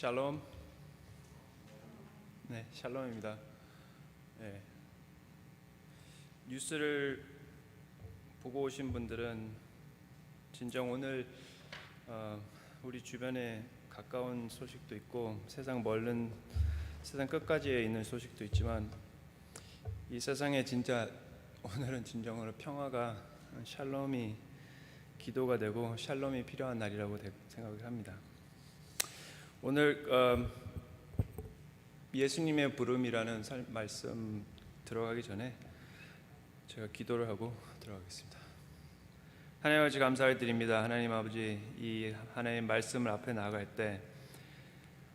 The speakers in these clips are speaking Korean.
샬롬. 네, 샬롬입니다. 네, 뉴스를 보고 오신 분들은 진정 오늘 우리 주변에 가까운 소식도 있고 세상 끝까지에 있는 소식도 있지만 이 세상에 진짜 오늘은 진정으로 평화가 샬롬이 기도가 되고 샬롬이 필요한 날이라고 생각을 합니다. 오늘 예수님의 부름이라는 말씀 들어가기 전에 제가 기도를 하고 들어가겠습니다. 하나님 아버지 감사를 드립니다. 하나님 아버지, 이 하나님 말씀을 앞에 나아갈 때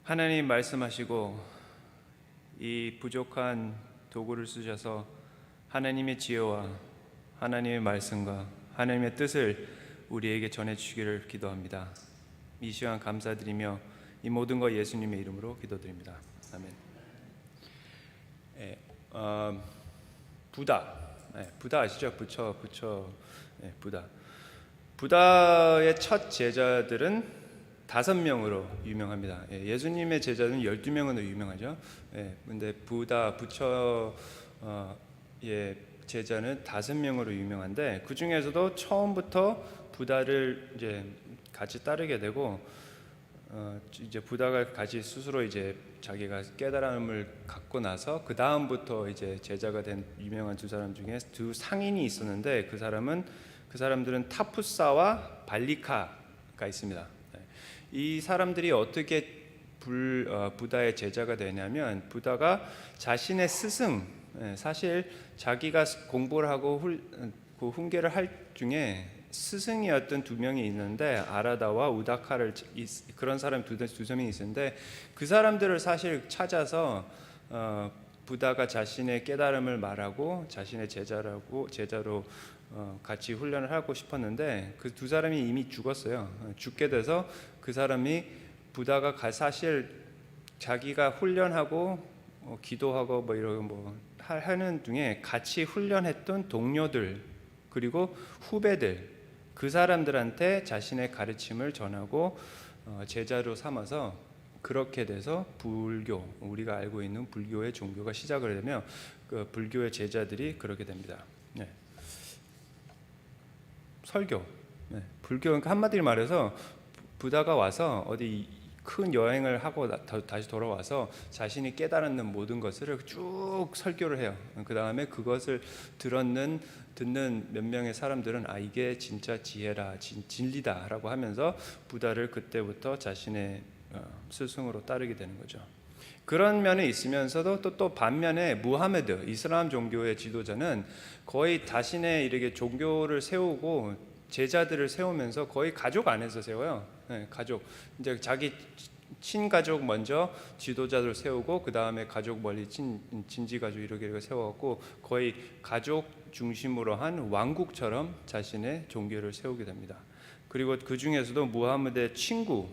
하나님 말씀하시고 이 부족한 도구를 쓰셔서 하나님의 지혜와 하나님의 말씀과 하나님의 뜻을 우리에게 전해주시기를 기도합니다. 이 시간 감사드리며 이 모든 것 예수님의 이름으로 기도드립니다. 아멘. 부다 아시죠? 부처. 부다의 첫 제자들은 5명으로 유명합니다. 예수님의 제자는 12명으로 유명하죠. 근데 부처의 제자는 5명으로 유명한데 그 중에서도 처음부터 부다를 이제 같이 따르게 되고 이제 부다가 같이 스스로 이제 자기가 깨달음을 갖고 나서 그 다음부터 이제 제자가 된 유명한 두 사람 중에 두 상인이 있었는데 그 사람들은 타푸사와 발리카가 있습니다. 이 사람들이 어떻게 부다의 제자가 되냐면 부다가 자신의 스승, 사실 자기가 공부를 하고 훈계를 할 중에 스승이었던 2명이 있는데 아라다와 우다카를 그런 사람 두 명이 있었는데 그 사람들을 사실 찾아서 부다가 자신의 깨달음을 말하고 자신의 제자로 같이 훈련을 하고 싶었는데 그 2사람이 이미 죽었어요. 죽게 돼서 그 사람이 부다가 사실 자기가 훈련하고 기도하고 하는 중에 같이 훈련했던 동료들 그리고 후배들 그 사람들한테 자신의 가르침을 전하고 제자로 삼아서 그렇게 돼서 불교, 우리가 알고 있는 불교의 종교가 시작을 되며 그 불교의 제자들이 그렇게 됩니다. 설교, 불교. 그러니까 한마디로 말해서 부다가 와서 어디 큰 여행을 하고 다시 돌아와서 자신이 깨달은 모든 것을 쭉 설교를 해요. 그 다음에 그것을 듣는 몇 명의 사람들은 이게 진짜 지혜라, 진리다라고 하면서 부다를 그때부터 자신의 스승으로 따르게 되는 거죠. 그런 면이 있으면서도 또 반면에 무하메드, 이슬람 종교의 지도자는 거의 자신의 이렇게 종교를 세우고 제자들을 세우면서 거의 가족 안에서 세워요. 가족, 이제 자기 친가족 먼저 지도자들 세우고 그 다음에 가족 멀리 진지 가족 이렇게 세워갖고 거의 가족 중심으로 한 왕국처럼 자신의 종교를 세우게 됩니다. 그리고 그 중에서도 무하메드의 친구,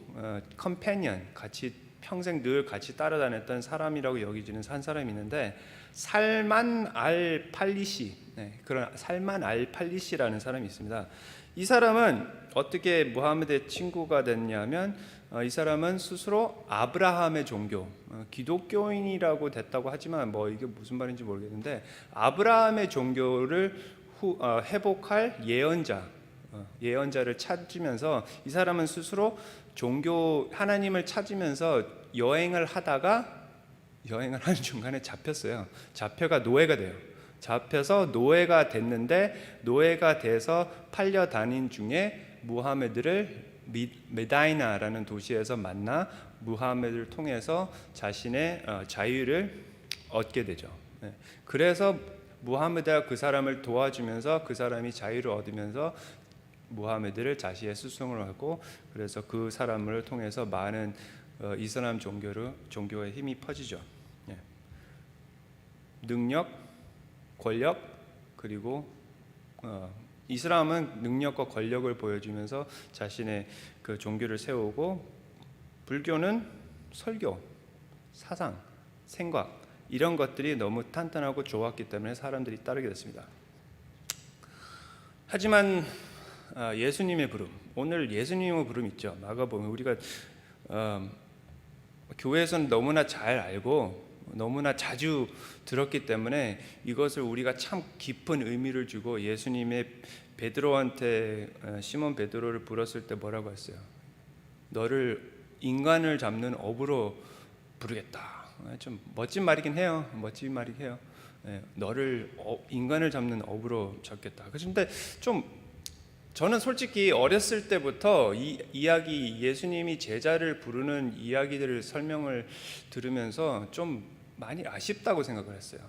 컴패니언, 같이 평생 늘 같이 따라다녔던 사람이라고 여기지는 한 사람이 있는데 살만 알 팔리시, 그런 살만 알 팔리시라는 사람이 있습니다. 이 사람은 어떻게 무하메드의 친구가 됐냐면 이 사람은 스스로 아브라함의 종교, 기독교인이라고 됐다고 하지만 이게 무슨 말인지 모르겠는데 아브라함의 종교를 회복할 예언자를 찾으면서 이 사람은 스스로 종교 하나님을 찾으면서 여행을 하는 중간에 잡혔어요. 잡혀가 노예가 돼요. 잡혀서 노예가 됐는데 노예가 돼서 팔려 다닌 중에 무하메드를 메다이나라는 도시에서 만나 무하메드를 통해서 자신의 자유를 얻게 되죠. 그래서 무하메드가 그 사람을 도와주면서 그 사람이 자유를 얻으면서 무하메드를 자신의 스승으로 하고 그래서 그 사람을 통해서 많은 이슬람 종교의 힘이 퍼지죠. 능력, 권력, 그리고 이슬람은 능력과 권력을 보여주면서 자신의 그 종교를 세우고 불교는 설교, 사상, 생각 이런 것들이 너무 탄탄하고 좋았기 때문에 사람들이 따르게 됐습니다. 하지만 예수님의 부름, 오늘 예수님의 부름 있죠. 마가복음 우리가 교회에서는 너무나 잘 알고 너무나 자주 들었기 때문에 이것을 우리가 참 깊은 의미를 주고 예수님의 베드로한테 시몬 베드로를 불렀을 때 뭐라고 했어요? 너를 인간을 잡는 어부로 부르겠다. 좀 멋진 말이긴 해요. 멋진 말이긴 해요. 너를 인간을 잡는 어부로 잡겠다. 그런데 좀 저는 솔직히 어렸을 때부터 이 이야기, 예수님이 제자를 부르는 이야기들을 설명을 들으면서 좀 많이 아쉽다고 생각을 했어요.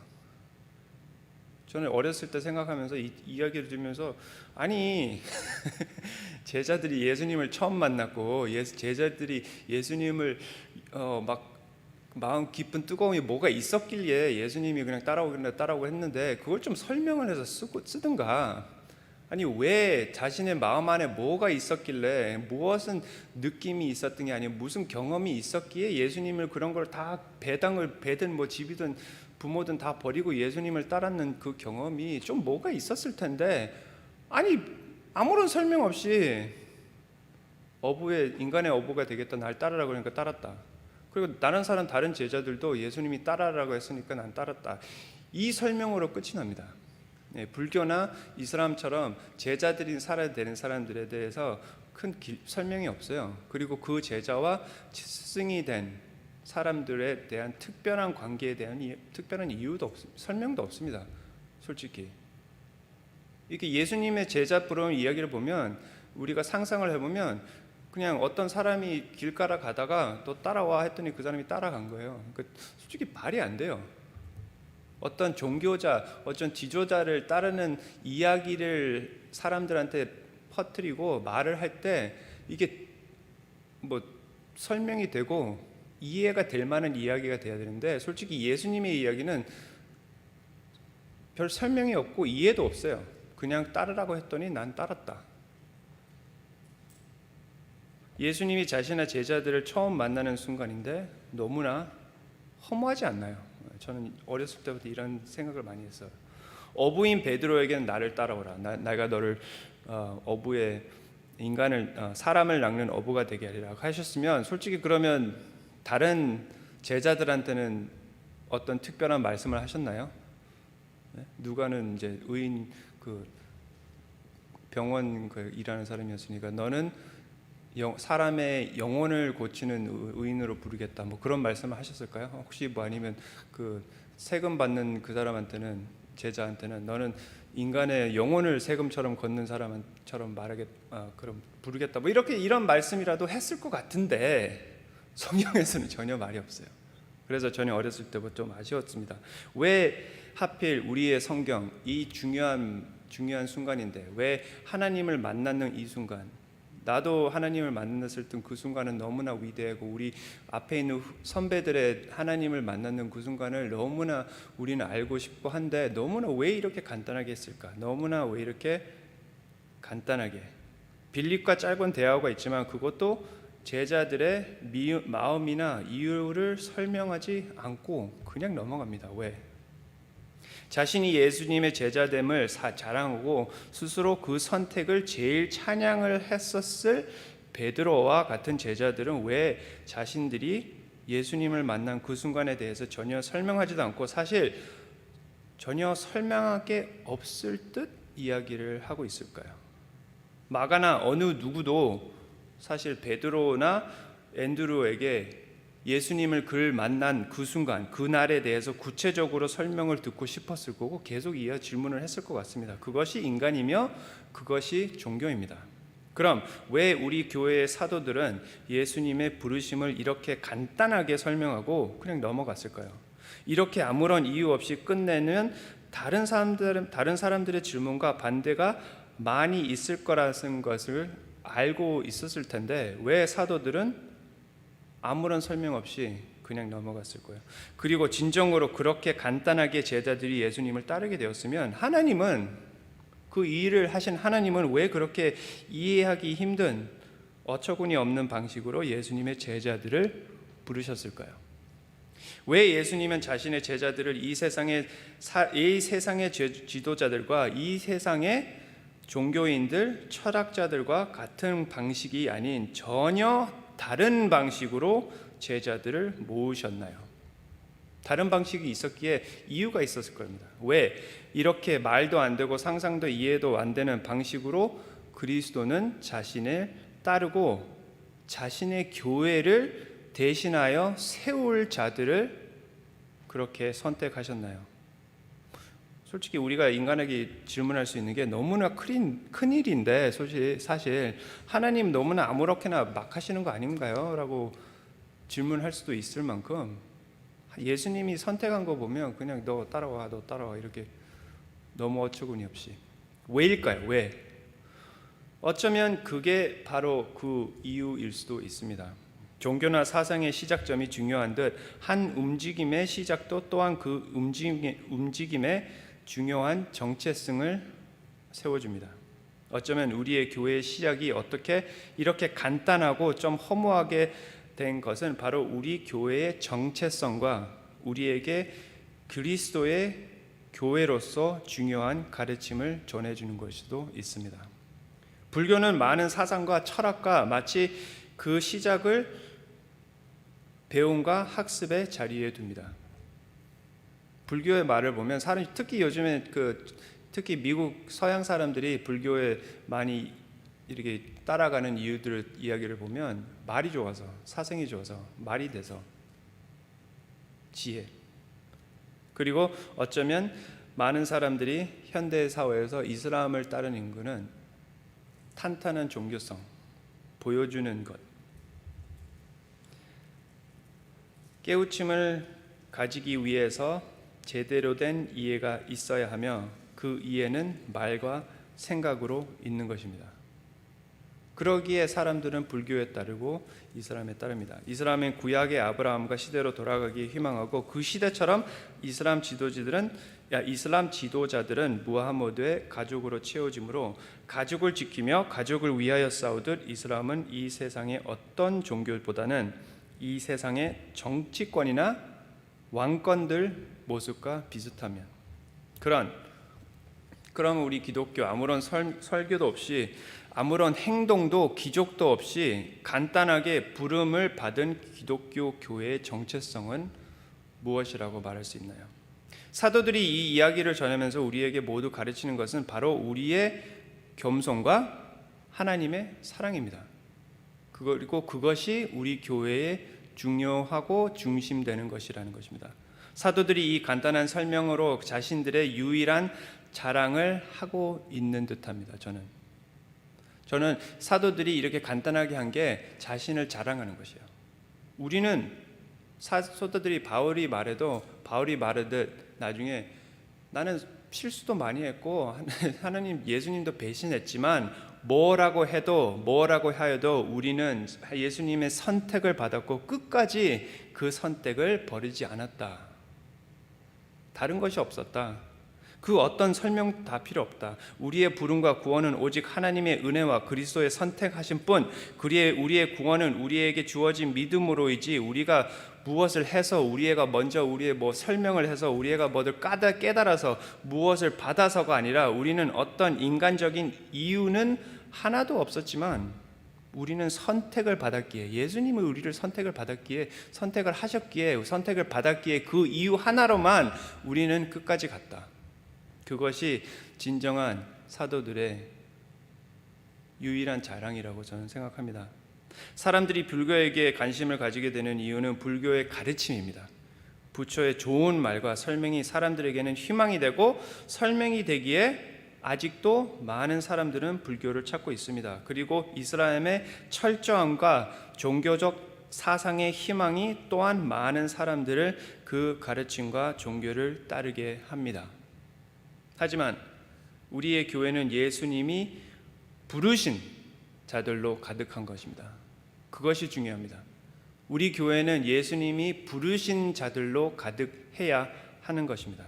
저는 어렸을 때 생각하면서 이 이야기를 들으면서 아니 제자들이 예수님을 처음 만났고 제자들이 예수님을 막 마음 깊은 뜨거움이 뭐가 있었길래 예수님이 그냥 따라오고 했는데 그걸 좀 설명을 해서 쓰든가. 아니 왜 자신의 마음 안에 뭐가 있었길래 무엇은 느낌이 있었던 게 아니고 무슨 경험이 있었기에 예수님을 그런 걸 다 배든 뭐 집이든 부모든 다 버리고 예수님을 따랐는 그 경험이 좀 뭐가 있었을 텐데 아니 아무런 설명 없이 인간의 어부가 되겠다 날 따르라고 그러니까 따랐다. 그리고 다른 제자들도 예수님이 따라라고 했으니까 난 따랐다. 이 설명으로 끝이 납니다. 불교나 이슬람처럼 제자들이 살아야 되는 사람들에 대해서 큰 설명이 없어요. 그리고 그 제자와 스승이 된 사람들에 대한 특별한 관계에 대한 특별한 이유도 설명도 없습니다. 솔직히 이렇게 예수님의 제자 부르는 이야기를 보면 우리가 상상을 해보면 그냥 어떤 사람이 길가라 가다가 또 따라와 했더니 그 사람이 따라간 거예요. 그러니까 솔직히 말이 안 돼요. 어떤 종교자, 어떤 지도자를 따르는 이야기를 사람들한테 퍼뜨리고 말을 할 때 이게 뭐 설명이 되고 이해가 될 만한 이야기가 돼야 되는데 솔직히 예수님의 이야기는 별 설명이 없고 이해도 없어요. 그냥 따르라고 했더니 난 따랐다. 예수님이 자신의 제자들을 처음 만나는 순간인데 너무나 허무하지 않나요? 저는 어렸을 때부터 이런 생각을 많이 했어요. 어부인 베드로에게는 나를 따라오라. 내가 너를 어부의 사람을 낚는 어부가 되게 하리라 하셨으면 솔직히 그러면 다른 제자들한테는 어떤 특별한 말씀을 하셨나요? 누가는 이제 의인 병원 일하는 사람이었으니까 너는 사람의 영혼을 고치는 의인으로 부르겠다. 뭐 그런 말씀을 하셨을까요? 혹시 뭐 아니면 그 세금 받는 그 사람한테는 제자한테는 너는 인간의 영혼을 세금처럼 걷는 사람처럼 그럼 부르겠다. 뭐 이런 말씀이라도 했을 것 같은데 성경에서는 전혀 말이 없어요. 그래서 저는 어렸을 때부터 좀 아쉬웠습니다. 왜 하필 우리의 성경 이 중요한 순간인데 왜 하나님을 만나는 이 순간? 나도 하나님을 만났을 때 그 순간은 너무나 위대하고 우리 앞에 있는 선배들의 하나님을 만나는 그 순간을 너무나 우리는 알고 싶고 한데 너무나 왜 이렇게 간단하게 했을까? 너무나 왜 이렇게 간단하게 빌립과 짧은 대화가 있지만 그것도 제자들의 마음이나 이유를 설명하지 않고 그냥 넘어갑니다. 왜? 자신이 예수님의 제자됨을 자랑하고 스스로 그 선택을 제일 찬양을 했었을 베드로와 같은 제자들은 왜 자신들이 예수님을 만난 그 순간에 대해서 전혀 설명하지도 않고 사실 전혀 설명할 게 없을 듯 이야기를 하고 있을까요? 마가나 어느 누구도 사실 베드로나 앤드루에게 예수님을 만난 그 순간, 그날에 대해서 구체적으로 설명을 듣고 싶었을 거고 계속 질문을 했을 것 같습니다. 그것이 인간이며 그것이 종교입니다. 그럼 왜 우리 교회의 사도들은 예수님의 부르심을 이렇게 간단하게 설명하고 그냥 넘어갔을까요? 이렇게 아무런 이유 없이 끝내는 다른 사람들의 질문과 반대가 많이 있을 거라는 것을 알고 있었을 텐데 왜 사도들은 아무런 설명 없이 그냥 넘어갔을 거예요. 그리고 진정으로 그렇게 간단하게 제자들이 예수님을 따르게 되었으면 하나님은 그 일을 하신 하나님은 왜 그렇게 이해하기 힘든 어처구니 없는 방식으로 예수님의 제자들을 부르셨을까요? 왜 예수님은 자신의 제자들을 이 세상의 지도자들과 이 세상의 종교인들, 철학자들과 같은 방식이 아닌 전혀 다른 방식으로 제자들을 모으셨나요? 다른 방식이 있었기에 이유가 있었을 겁니다. 왜 이렇게 말도 안 되고 상상도 이해도 안 되는 방식으로 그리스도는 자신을 따르고 자신의 교회를 대신하여 세울 자들을 그렇게 선택하셨나요? 솔직히 우리가 인간에게 질문할 수 있는 게 너무나 큰 일인데 사실 하나님 너무나 아무렇게나 막 하시는 거 아닌가요? 라고 질문할 수도 있을 만큼 예수님이 선택한 거 보면 그냥 너 따라와 이렇게 너무 어처구니 없이. 왜일까요? 왜? 어쩌면 그게 바로 그 이유일 수도 있습니다. 종교나 사상의 시작점이 중요한 듯 한 움직임의 시작도 또한 그 움직임의 중요한 정체성을 세워줍니다. 어쩌면 우리의 교회의 시작이 어떻게 이렇게 간단하고 좀 허무하게 된 것은 바로 우리 교회의 정체성과 우리에게 그리스도의 교회로서 중요한 가르침을 전해주는 것일 수도 있습니다. 불교는 많은 사상과 철학과 마치 그 시작을 배움과 학습의 자리에 둡니다. 불교의 말을 보면 특히 요즘에 특히 미국 서양 사람들이 불교에 많이 이렇게 따라가는 이야기를 보면 말이 좋아서, 사성이 좋아서, 말이 돼서, 지혜. 그리고 어쩌면 많은 사람들이 현대 사회에서 이슬람을 따르는 인구는 탄탄한 종교성, 보여주는 것, 깨우침을 가지기 위해서 제대로 된 이해가 있어야 하며 그 이해는 말과 생각으로 있는 것입니다. 그러기에 사람들은 불교에 따르고 이슬람에 따릅니다. 이슬람은 구약의 아브라함과 시대로 돌아가기 희망하고 그 시대처럼 이슬람 지도자들은 무하마드의 가족으로 채워지므로 가족을 지키며 가족을 위하여 싸우듯 이슬람은 이 세상의 어떤 종교보다는 이 세상의 정치권이나 왕권들 모습과 비슷하면 그럼 우리 기독교 아무런 설교도 없이 아무런 행동도 기적도 없이 간단하게 부름을 받은 기독교 교회의 정체성은 무엇이라고 말할 수 있나요? 사도들이 이 이야기를 전하면서 우리에게 모두 가르치는 것은 바로 우리의 겸손과 하나님의 사랑입니다. 그리고 그것이 우리 교회에 중요하고 중심되는 것이라는 것입니다. 사도들이 이 간단한 설명으로 자신들의 유일한 자랑을 하고 있는 듯합니다. 저는 사도들이 이렇게 간단하게 한 게 자신을 자랑하는 것이에요. 우리는 사도들이 바울이 말하듯 나중에 나는 실수도 많이 했고 하나님 예수님도 배신했지만 뭐라고 하여도 우리는 예수님의 선택을 받았고 끝까지 그 선택을 버리지 않았다. 다른 것이 없었다. 그 어떤 설명 다 필요 없다. 우리의 부름과 구원은 오직 하나님의 은혜와 그리스도의 선택하신 뿐, 우리의 구원은 우리에게 주어진 믿음으로이지 우리가 무엇을 해서 우리가 먼저 우리의 설명을 해서 우리가 뭐를 깨달아서 무엇을 받아서가 아니라 우리는 어떤 인간적인 이유는 하나도 없었지만 우리는 선택을 받았기에 예수님이 우리를 선택을 받았기에 그 이유 하나로만 우리는 끝까지 갔다. 그것이 진정한 사도들의 유일한 자랑이라고 저는 생각합니다. 사람들이 불교에게 관심을 가지게 되는 이유는 불교의 가르침입니다. 부처의 좋은 말과 설명이 사람들에게는 희망이 되고 설명이 되기에 아직도 많은 사람들은 불교를 찾고 있습니다. 그리고 이슬람의 철저함과 종교적 사상의 희망이 또한 많은 사람들을 그 가르침과 종교를 따르게 합니다. 하지만 우리의 교회는 예수님이 부르신 자들로 가득한 것입니다. 그것이 중요합니다. 우리 교회는 예수님이 부르신 자들로 가득해야 하는 것입니다.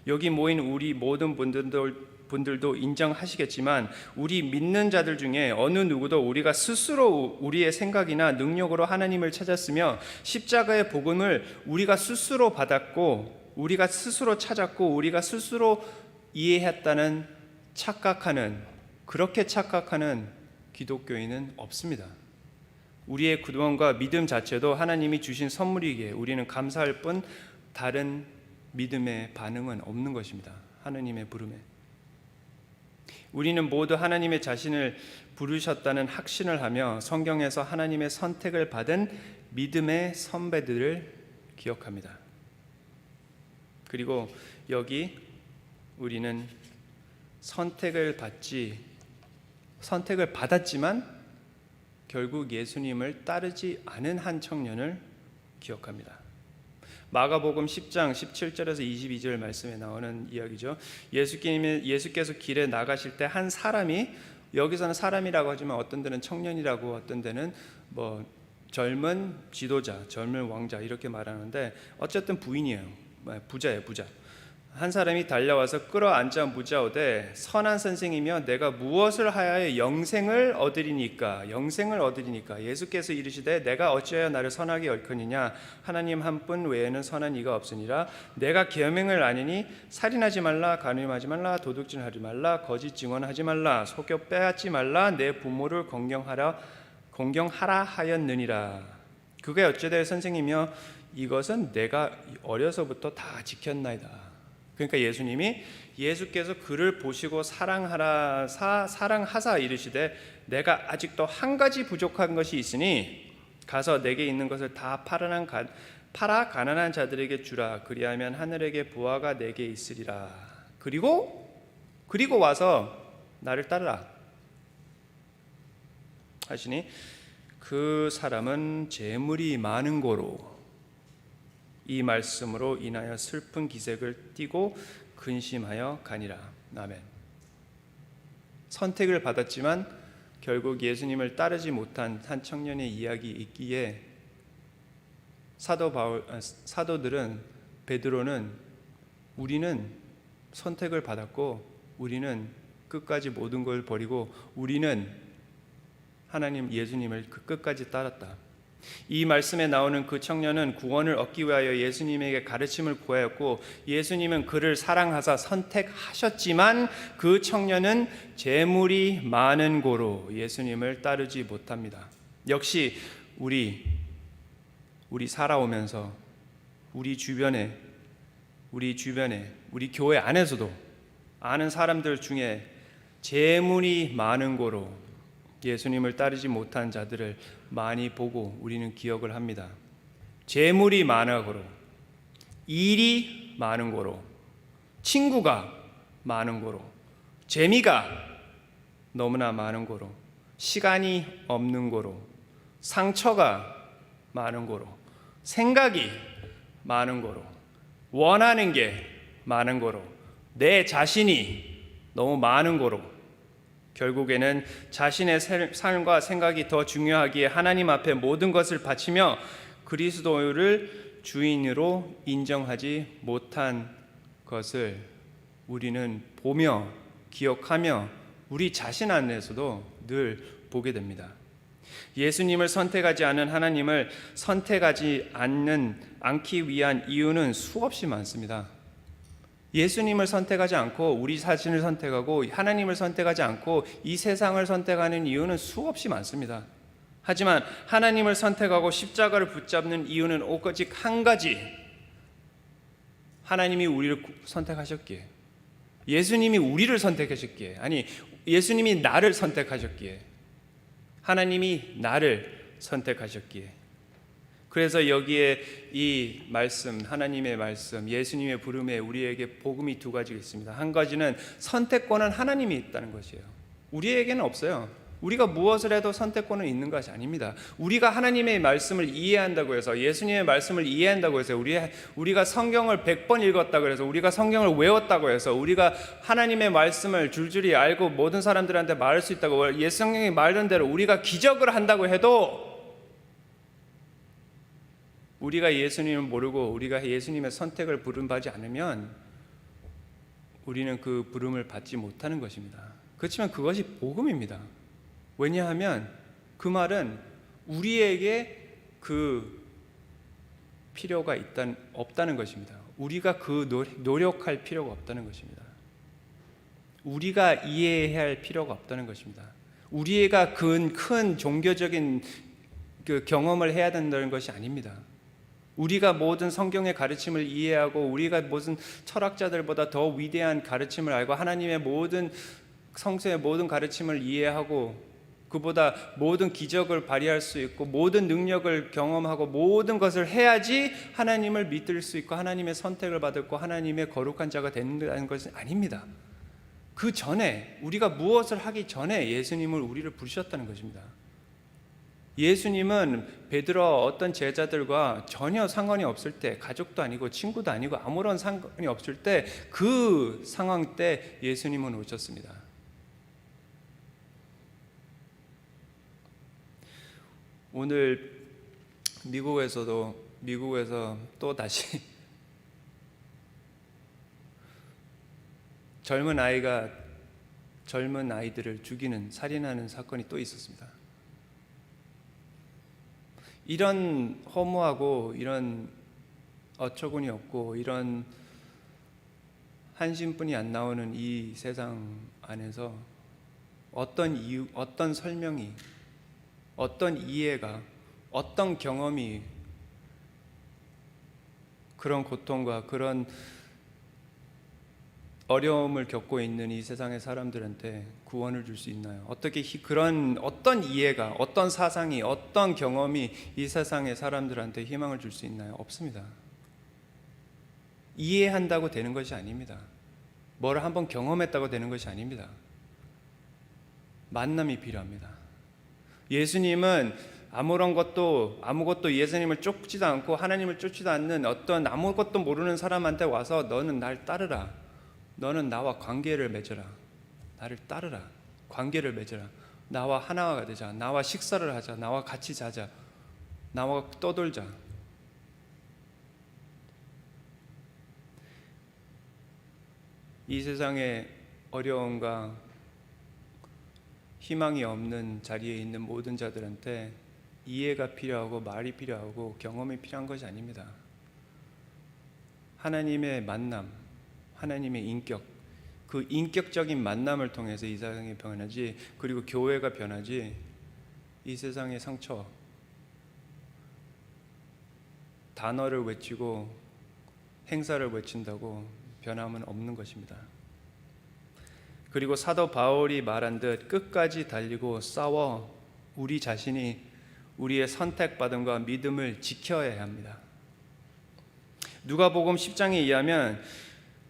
여기 모인 우리 모든 분들도 인정하시겠지만 우리 믿는 자들 중에 어느 누구도 우리가 스스로 우리의 생각이나 능력으로 하나님을 찾았으며 십자가의 복음을 우리가 스스로 받았고 우리가 스스로 찾았고 우리가 스스로 이해했다는 그렇게 착각하는 기독교인은 없습니다. 우리의 구원과 믿음 자체도 하나님이 주신 선물이기에 우리는 감사할 뿐 다른 믿음의 반응은 없는 것입니다. 하나님의 부름에 우리는 모두 하나님의 자신을 부르셨다는 확신을 하며 성경에서 하나님의 선택을 받은 믿음의 선배들을 기억합니다. 그리고 여기 우리는 선택을 받았지만 결국 예수님을 따르지 않은 한 청년을 기억합니다. 마가복음 10장 17절에서 22절 말씀에 나오는 이야기죠. 예수께서 길에 나가실 때 한 사람이, 여기서는 사람이라고 하지만 어떤 데는 청년이라고, 어떤 데는 뭐 젊은 지도자, 젊은 왕자 이렇게 말하는데 어쨌든 부인이에요. 부자예요, 부자. 한 사람이 달려와서 끌어앉아 묻자오되 선한 선생이며 내가 무엇을 하여야 영생을 얻으리니까 예수께서 이르시되 내가 어찌하여 나를 선하게 여기느냐 하나님 한 분 외에는 선한 이가 없으니라. 내가 계명을 아니니 살인하지 말라, 간음하지 말라, 도둑질하지 말라, 거짓 증언하지 말라, 속여 빼앗지 말라, 내 부모를 공경하라 하였느니라. 그가 어찌되어 선생이며 이것은 내가 어려서부터 다 지켰나이다. 그러니까 예수께서 그를 보시고 사랑하사 이르시되 내가 아직도 한 가지 부족한 것이 있으니 가서 내게 있는 것을 다 팔아 가난한 자들에게 주라. 그리하면 하늘에게 보화가 내게 있으리라. 그리고 와서 나를 따르라 하시니 그 사람은 재물이 많은 고로 이 말씀으로 인하여 슬픈 기색을 띠고 근심하여 가니라. 아멘. 선택을 받았지만 결국 예수님을 따르지 못한 한 청년의 이야기 있기에 사도들은, 베드로는 우리는 선택을 받았고 우리는 끝까지 모든 걸 버리고 우리는 예수님을 그 끝까지 따랐다. 이 말씀에 나오는 그 청년은 구원을 얻기 위하여 예수님에게 가르침을 구하였고 예수님은 그를 사랑하사 선택하셨지만 그 청년은 재물이 많은 고로 예수님을 따르지 못합니다. 역시 우리 살아오면서 우리 주변에 우리 교회 안에서도 아는 사람들 중에 재물이 많은 고로 예수님을 따르지 못한 자들을 많이 보고 우리는 기억을 합니다. 재물이 많은 고로, 일이 많은 고로, 친구가 많은 고로, 재미가 너무나 많은 고로, 시간이 없는 고로, 상처가 많은 고로, 생각이 많은 고로, 원하는 게 많은 고로, 내 자신이 너무 많은 고로 결국에는 자신의 삶과 생각이 더 중요하기에 하나님 앞에 모든 것을 바치며 그리스도를 주인으로 인정하지 못한 것을 우리는 보며 기억하며 우리 자신 안에서도 늘 보게 됩니다. 예수님을 선택하지 않은 하나님을 선택하지 않기 위한 이유는 수없이 많습니다. 예수님을 선택하지 않고 우리 자신을 선택하고 하나님을 선택하지 않고 이 세상을 선택하는 이유는 수없이 많습니다. 하지만 하나님을 선택하고 십자가를 붙잡는 이유는 오직 한 가지, 하나님이 우리를 선택하셨기에, 예수님이 우리를 선택하셨기에, 아니 예수님이 나를 선택하셨기에, 하나님이 나를 선택하셨기에. 그래서 여기에 이 말씀, 하나님의 말씀, 예수님의 부름에 우리에게 복음이 두 가지가 있습니다. 한 가지는 선택권은 하나님이 있다는 것이에요. 우리에게는 없어요. 우리가 무엇을 해도 선택권은 있는 것이 아닙니다. 우리가 하나님의 말씀을 이해한다고 해서, 예수님의 말씀을 이해한다고 해서, 우리가 성경을 100번 읽었다고 해서, 우리가 성경을 외웠다고 해서, 우리가 하나님의 말씀을 줄줄이 알고 모든 사람들한테 말할 수 있다고, 성경이 말한 대로 우리가 기적을 한다고 해도 우리가 예수님을 모르고 우리가 예수님의 선택을 부름받지 않으면 우리는 그 부름을 받지 못하는 것입니다. 그렇지만 그것이 복음입니다. 왜냐하면 그 말은 우리에게 그 필요가 없다는 것입니다. 우리가 그 노력할 필요가 없다는 것입니다. 우리가 이해해야 할 필요가 없다는 것입니다. 우리가 큰 종교적인 그 경험을 해야 된다는 것이 아닙니다. 우리가 모든 성경의 가르침을 이해하고 우리가 무슨 철학자들보다 더 위대한 가르침을 알고 하나님의 모든 성서의 모든 가르침을 이해하고 그보다 모든 기적을 발휘할 수 있고 모든 능력을 경험하고 모든 것을 해야지 하나님을 믿을 수 있고 하나님의 선택을 받고 하나님의 거룩한 자가 된다는 것은 아닙니다. 그 전에 우리가 무엇을 하기 전에 예수님을 우리를 부르셨다는 것입니다. 예수님은 베드로 어떤 제자들과 전혀 상관이 없을 때, 가족도 아니고 친구도 아니고 아무런 상관이 없을 때, 그 상황 때 예수님은 오셨습니다. 오늘 미국에서 또 다시 젊은 아이들을 죽이는 살인하는 사건이 또 있었습니다. 이런 허무하고 이런 어처구니 없고 이런 한심뿐이 안 나오는 이 세상 안에서 어떤 이유, 어떤 설명이, 어떤 이해가, 어떤 경험이 그런 고통과 그런 어려움을 겪고 있는 이 세상의 사람들한테 구원을 줄 수 있나요? 어떻게 그런 어떤 이해가, 어떤 사상이, 어떤 경험이 이 세상의 사람들한테 희망을 줄 수 있나요? 없습니다. 이해한다고 되는 것이 아닙니다. 뭘 한번 경험했다고 되는 것이 아닙니다. 만남이 필요합니다. 예수님은 아무것도 예수님을 쫓지도 않고 하나님을 쫓지도 않는 어떤 아무것도 모르는 사람한테 와서 너는 날 따르라. 너는 나와 관계를 맺어라. 나를 따르라. 관계를 맺어라. 나와 하나가 되자. 나와 식사를 하자. 나와 같이 자자. 나와 떠돌자. 이 세상의 어려움과 희망이 없는 자리에 있는 모든 자들한테 이해가 필요하고 말이 필요하고 경험이 필요한 것이 아닙니다. 하나님의 만남, 하나님의 인격, 그 인격적인 만남을 통해서 이 세상이 변하지, 그리고 교회가 변하지, 이 세상의 상처, 단어를 외치고 행사를 외친다고 변함은 없는 것입니다. 그리고 사도 바울이 말한 듯 끝까지 달리고 싸워 우리 자신이 우리의 선택받음과 믿음을 지켜야 합니다. 누가복음 10장에 의하면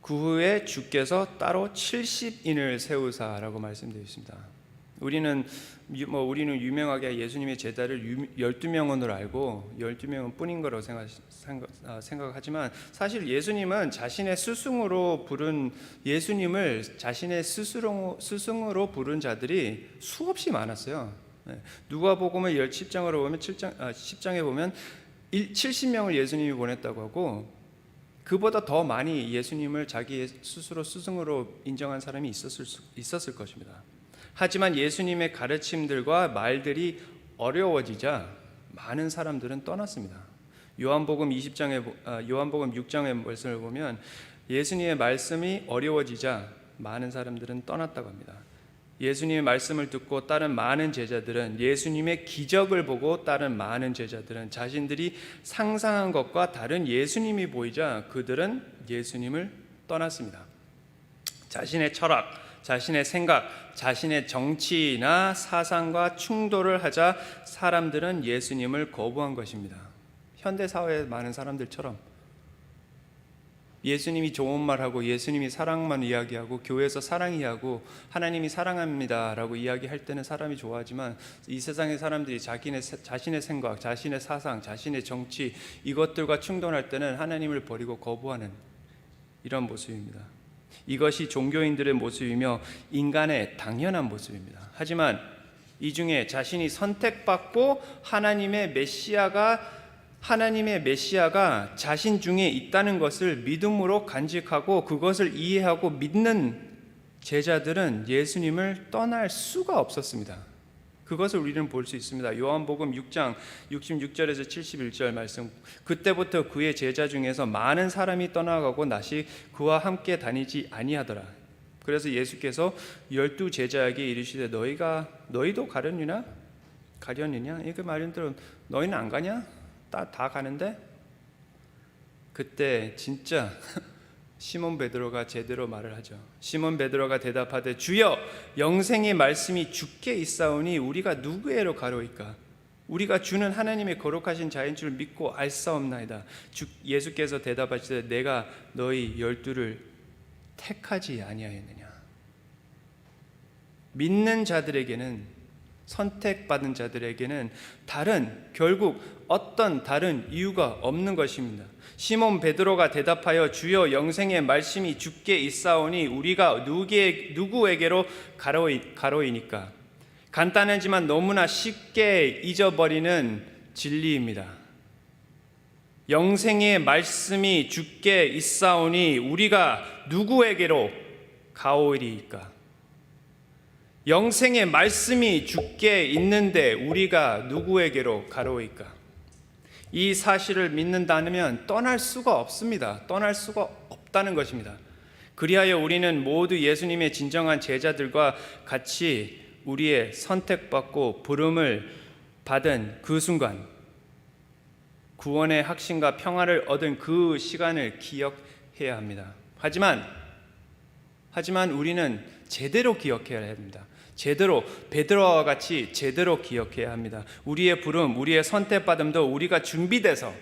그 후에 주께서 따로 70인을 세우사라고 말씀되어 있습니다. 우리는 유명하게 예수님의 제자를 12명으로 알고 12명은 뿐인 거라고 생각하지만 사실 예수님은 자신의 스승으로 부른 자들이 수없이 많았어요. 누가복음의 10장으로 보면 10장에 보면 70명을 예수님이 보냈다고 하고 그보다 더 많이 예수님을 자기 스스로 스승으로 인정한 사람이 있었을 것입니다. 하지만 예수님의 가르침들과 말들이 어려워지자 많은 사람들은 떠났습니다. 요한복음 6장의 말씀을 보면 예수님의 말씀이 어려워지자 많은 사람들은 떠났다고 합니다. 예수님의 말씀을 듣고 따른 많은 제자들은, 예수님의 기적을 보고 따른 많은 제자들은 자신들이 상상한 것과 다른 예수님이 보이자 그들은 예수님을 떠났습니다. 자신의 철학, 자신의 생각, 자신의 정치나 사상과 충돌을 하자 사람들은 예수님을 거부한 것입니다. 현대 사회의 많은 사람들처럼 예수님이 좋은 말하고 예수님이 사랑만 이야기하고 교회에서 사랑 이야기하고 하나님이 사랑합니다라고 이야기할 때는 사람이 좋아하지만 이 세상의 사람들이 자신의 생각, 자신의 사상, 자신의 정치 이것들과 충돌할 때는 하나님을 버리고 거부하는 이런 모습입니다. 이것이 종교인들의 모습이며 인간의 당연한 모습입니다. 하지만 이 중에 자신이 선택받고 하나님의 메시아가 자신 중에 있다는 것을 믿음으로 간직하고 그것을 이해하고 믿는 제자들은 예수님을 떠날 수가 없었습니다. 그것을 우리는 볼 수 있습니다. 요한복음 6장 66절에서 71절 말씀. 그때부터 그의 제자 중에서 많은 사람이 떠나가고 다시 그와 함께 다니지 아니하더라. 그래서 예수께서 12 제자에게 이르시되 너희도 가려느냐? 그 말은 너희는 안 가냐? 다 가는데? 그때 진짜 시몬 베드로가 제대로 말을 하죠. 시몬 베드로가 대답하되 주여 영생의 말씀이 주께 있사오니 우리가 누구에로 가로이까? 우리가 주는 하나님의 거룩하신 자인 줄 믿고 알사옵나이다. 예수께서 대답하시되 내가 너희 12를 택하지 아니하였느냐. 믿는 자들에게는, 선택받은 자들에게는 결국 어떤 다른 이유가 없는 것입니다. 시몬 베드로가 대답하여 주여 영생의 말씀이 주께 있사오니 우리가 누구에게로 가로이니까. 간단하지만 너무나 쉽게 잊어버리는 진리입니다. 영생의 말씀이 주께 있사오니 우리가 누구에게로 가오리이까. 영생의 말씀이 주께 있는데 우리가 누구에게로 가로이까. 이 사실을 믿는다면 떠날 수가 없습니다. 떠날 수가 없다는 것입니다. 그리하여 우리는 모두 예수님의 진정한 제자들과 같이 우리의 선택받고 부름을 받은 그 순간, 구원의 확신과 평화를 얻은 그 시간을 기억해야 합니다. 하지만 우리는 제대로 기억해야 합니다. 제대로, 베드로와 같이 제대로 기억해야 합니다. 우리의 부름, 우리의 선택받음도 우리가 준비돼서,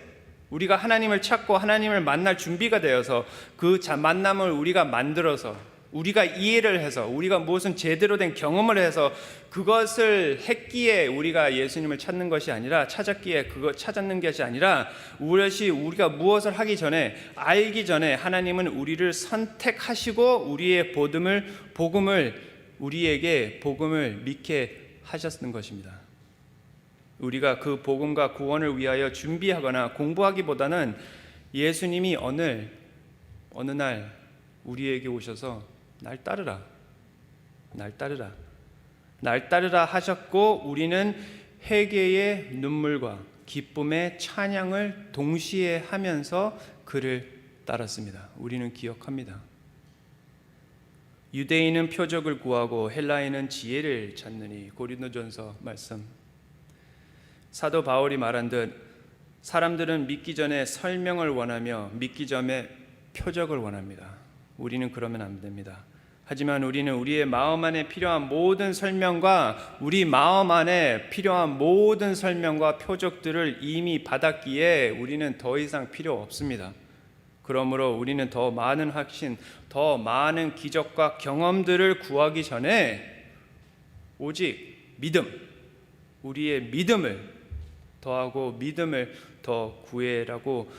우리가 하나님을 찾고 하나님을 만날 준비가 되어서 그 만남을 우리가 만들어서, 우리가 이해를 해서, 우리가 무슨 제대로 된 경험을 해서 그것을 했기에 우리가 예수님을 찾는 것이 아니라, 찾았기에 그거 찾았는 것이 아니라, 우리가 무엇을 하기 전에, 알기 전에 하나님은 우리를 선택하시고 우리의 우리에게 복음을 믿게 하셨는 것입니다. 우리가 그 복음과 구원을 위하여 준비하거나 공부하기보다는 예수님이 어느 날 우리에게 오셔서 날 따르라 하셨고, 우리는 회개의 눈물과 기쁨의 찬양을 동시에 하면서 그를 따랐습니다. 우리는 기억합니다. 유대인은 표적을 구하고 헬라인은 지혜를 찾느니. 고린도전서 말씀. 사도 바울이 말한 듯 사람들은 믿기 전에 설명을 원하며 믿기 전에 표적을 원합니다. 우리는 그러면 안 됩니다. 하지만 우리는 우리의 마음 안에 필요한 모든 설명과 표적들을 이미 받았기에 우리는 더 이상 필요 없습니다. 그러므로 우리는 더 많은 확신, 더 많은 기적과 경험들을 구하기 전에 오직 우리의 믿음을 더하고 믿음을 더 구하고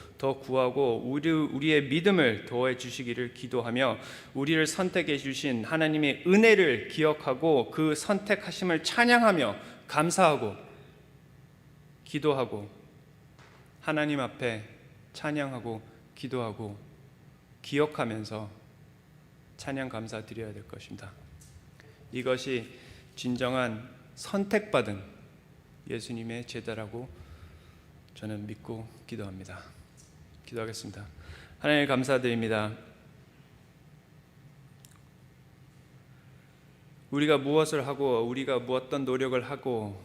우리의 믿음을 더해 주시기를 기도하며, 우리를 선택해 주신 하나님의 은혜를 기억하고 그 선택하심을 찬양하며 감사하고 기도하고, 하나님 앞에 찬양하고 기도하고 기억하면서 찬양 감사 드려야 될 것입니다. 이것이 진정한 선택받은 예수님의 제자라고 저는 믿고 기도합니다. 기도하겠습니다. 하나님 감사드립니다. 우리가 무엇을 하고, 우리가 어떤 노력을 하고,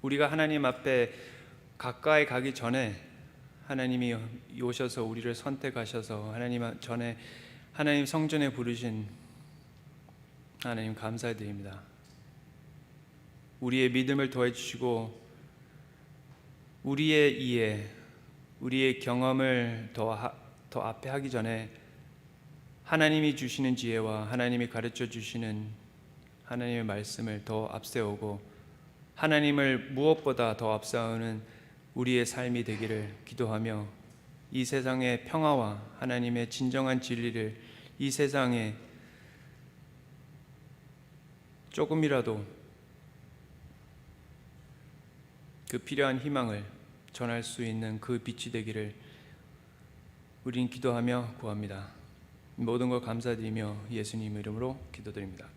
우리가 하나님 앞에 가까이 가기 전에 하나님이 오셔서 우리를 선택하셔서 하나님 성전에 부르신 하나님 감사드립니다. 우리의 믿음을 더해 주시고 우리의 이해, 우리의 경험을 더 앞에 하기 전에 하나님이 주시는 지혜와 하나님이 가르쳐 주시는 하나님의 말씀을 더 앞세우고, 하나님을 무엇보다 더 앞세우는 우리의 삶이 되기를 기도하며, 이 세상의 평화와 하나님의 진정한 진리를 이 세상에 조금이라도 그 필요한 희망을 전할 수 있는 그 빛이 되기를 우린 기도하며 구합니다. 모든 걸 감사드리며 예수님 이름으로 기도드립니다.